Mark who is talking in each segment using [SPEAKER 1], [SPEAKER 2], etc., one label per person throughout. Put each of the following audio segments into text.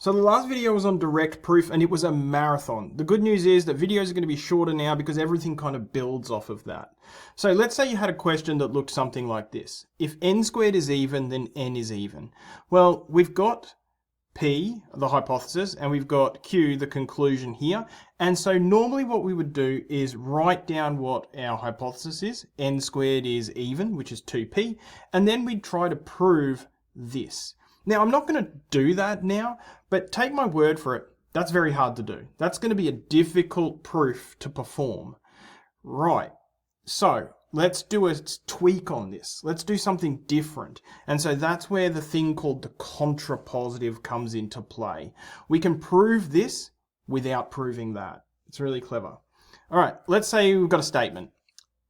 [SPEAKER 1] So the last video was on direct proof and it was a marathon. The good news is that videos are going to be shorter now because everything kind of builds off of that. So let's say you had a question that looked something like this. If n squared is even, then n is even. Well, we've got P, the hypothesis, and we've got Q, the conclusion here. And so normally what we would do is write down what our hypothesis is. N squared is even, which is 2p. And then we'd try to prove this. Now, I'm not going to do that now, but take my word for it, that's very hard to do. That's going to be a difficult proof to perform. Right, so let's do a tweak on this. Let's do something different. And so that's where the thing called the constrapositive comes into play. We can prove this without proving that. It's really clever. All right, let's say we've got a statement.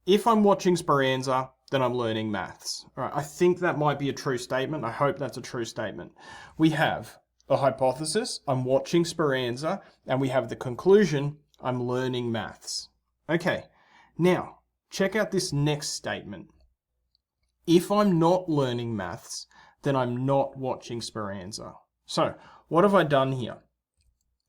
[SPEAKER 1] If I'm watching Speranza, then I'm learning maths. All right, I think that might be a true statement. I hope that's a true statement. We have a hypothesis, I'm watching Speranza, and we have the conclusion, I'm learning maths. Okay, now check out this next statement. If I'm not learning maths, then I'm not watching Speranza. So what have I done here?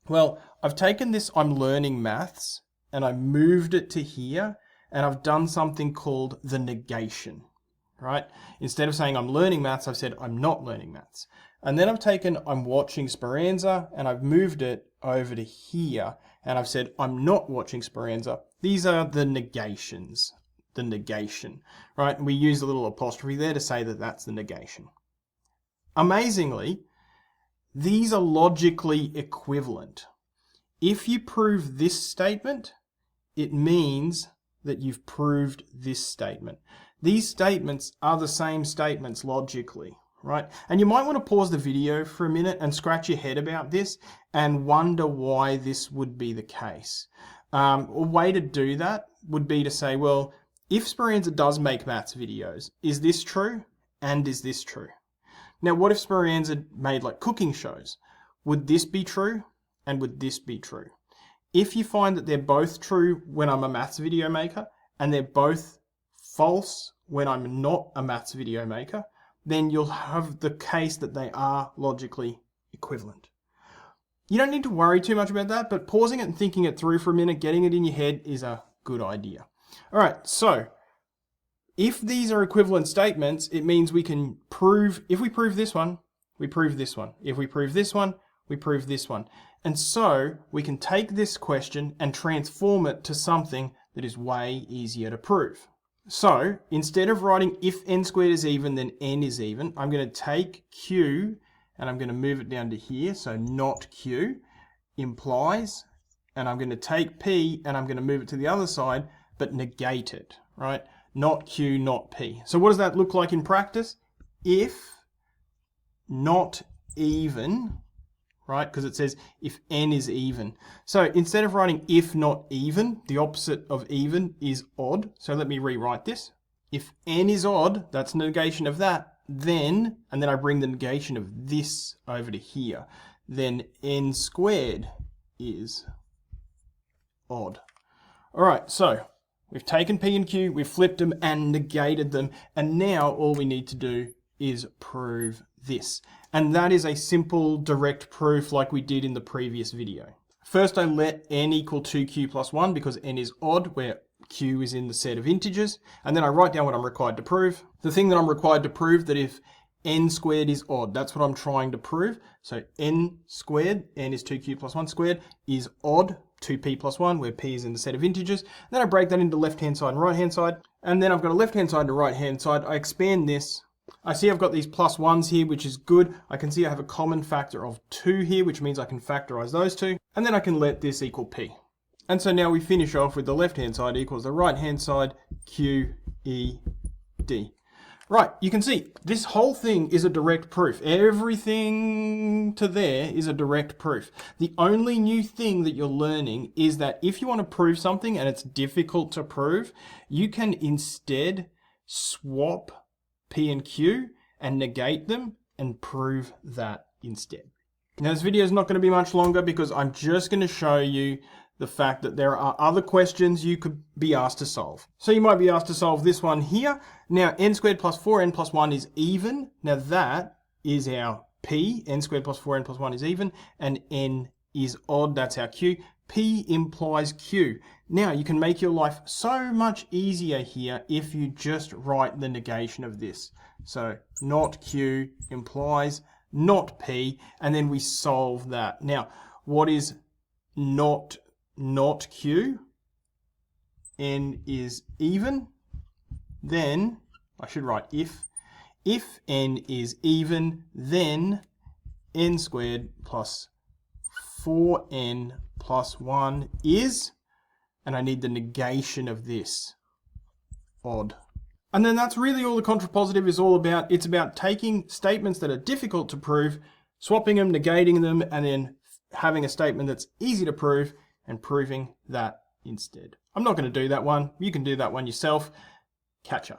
[SPEAKER 1] Well, I've taken this I'm learning maths and I moved it to here, and I've done something called the negation, right? Instead of saying I'm learning maths, I've said I'm not learning maths. And then I've taken I'm watching Speranza and I've moved it over to here, and I've said I'm not watching Speranza. These are the negations, the negation, right? And we use a little apostrophe there to say that that's the negation. Amazingly, these are logically equivalent. If you prove this statement, it means that you've proved this statement. These statements are the same statements logically, right? And you might want to pause the video for a minute and scratch your head about this and wonder why this would be the case. A way to do that would be to say, well, if Speranza does make maths videos, is this true? And is this true? Now, what if Speranza made like cooking shows? Would this be true? And would this be true? If you find that they're both true when I'm a maths video maker, and they're both false when I'm not a maths video maker, then you'll have the case that they are logically equivalent. You don't need to worry too much about that, but pausing it and thinking it through for a minute, getting it in your head is a good idea. All right, so if these are equivalent statements, it means we can prove, if we prove this one, we prove this one. If we prove this one, we prove this one. And so we can take this question and transform it to something that is way easier to prove. So instead of writing if n squared is even, then n is even, I'm going to take Q and I'm going to move it down to here. So not Q implies, and I'm going to take P and I'm going to move it to the other side, but negate it, right? Not Q, not P. So what does that look like in practice? If not even, right? Because it says if n is even. So instead of writing if not even, the opposite of even is odd. So let me rewrite this. If n is odd, that's negation of that, then, and then I bring the negation of this over to here, then n squared is odd. All right, so we've taken P and Q, we've flipped them and negated them, and now all we need to do is prove this. And that is a simple direct proof like we did in the previous video. First, I let n equal 2q plus 1 because n is odd, where q is in the set of integers. And then I write down what I'm required to prove. The thing that I'm required to prove, that if n squared is odd, that's what I'm trying to prove. So n squared, n is 2q plus 1 squared, is odd, 2p plus 1, where p is in the set of integers. Then I break that into left-hand side and right-hand side. And then I've got a left-hand side and a right-hand side. I expand this. I see I've got these plus ones here, which is good. I can see I have a common factor of 2 here, which means I can factorize those two. And then I can let this equal p. And so now we finish off with the left-hand side equals the right-hand side, q, e, d. Right, you can see this whole thing is a direct proof. Everything to there is a direct proof. The only new thing that you're learning is that if you want to prove something and it's difficult to prove, you can instead swap P and Q and negate them and prove that instead. Now this video is not going to be much longer because I'm just going to show you the fact that there are other questions you could be asked to solve. So you might be asked to solve this one here. Now n squared plus 4n plus 1 is even. Now that is our P, n squared plus 4n plus 1 is even, and n is odd, that's our Q. P implies Q. Now, you can make your life so much easier here if you just write the negation of this. So, not Q implies not P, and then we solve that. Now, what is not Q? N is even. Then, I should write if n is even, then n squared plus 4n plus 1 is, and I need the negation of this, odd. And then that's really all the contrapositive is all about. It's about taking statements that are difficult to prove, swapping them, negating them, and then having a statement that's easy to prove and proving that instead. I'm not going to do that one. You can do that one yourself. Catch ya.